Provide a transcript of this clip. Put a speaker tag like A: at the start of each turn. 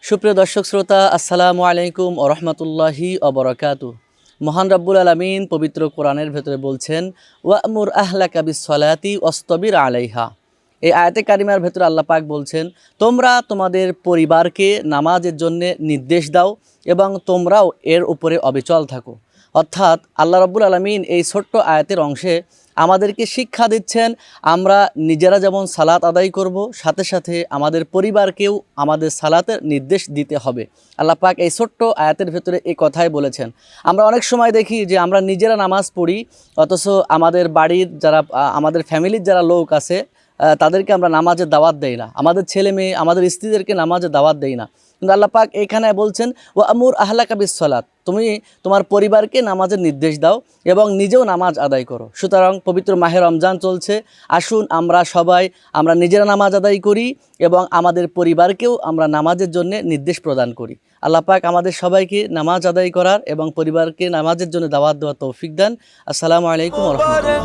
A: সুপ্রিয় দর্শক শ্রোতা, আসসালামু আলাইকুম ওয়া রাহমাতুল্লাহি ওয়া বারাকাতুহু। মহান রব্বুল আলামিন পবিত্র কোরআনের ভেতরে বলছেন, ওয়া'মুর আহলাকা বিস-সালাতি ওয়াসতাবির আলাইহা। এই আয়াতে কারিমার ভেতরে আল্লাহ পাক বলছেন, তোমরা তোমাদের পরিবারকে নামাজের জন্য নির্দেশ দাও এবং তোমরাও এর উপরে অবিচল থাকো। অর্থাৎ আল্লাহ রব্বুল আলামিন এই ছোট্ট আয়াতের অংশে আমাদেরকে শিক্ষা দিচ্ছেন, আমরা নিজেরা যেমন সালাত আদায় করব, সাথে সাথে আমাদের পরিবারকেও আমাদের সালাতের নির্দেশ দিতে হবে। আল্লাহ পাক এই ছোট্ট আয়াতের ভেতরে এই কথাই বলেছেন। আমরা অনেক সময় দেখি যে আমরা নিজেরা নামাজ পড়ি, অথচ আমাদের বাড়ির যারা আমাদের ফ্যামিলির যারা লোক আছে তাদেরকে আমরা নামাজের দাওয়াত দেই না, আমাদের ছেলে মেয়ে আমাদের স্ত্রীদেরকে নামাজের দাওয়াত দেই না। কিন্তু আল্লাহ পাক এখানে বলছেন, ওয়া'মুর আহলাকা বিস-সালাত, তুমি তোমার পরিবারকে নামাজের নির্দেশ দাও এবং নিজেও নামাজ আদায় করো। সুতরাং পবিত্র মাহে রমজান চলছে, আসুন আমরা নিজেরা নামাজ আদায় করি এবং আমাদের পরিবারকেও আমরা নামাজের জন্য নির্দেশ প্রদান করি। আল্লাহ পাক আমাদের সবাইকে নামাজ আদায় করার এবং পরিবারকে নামাজের জন্য দাওয়াত দেওয়ার তৌফিক দেন। আসসালামু আলাইকুম ওয়া রাহমাতুল্লাহ।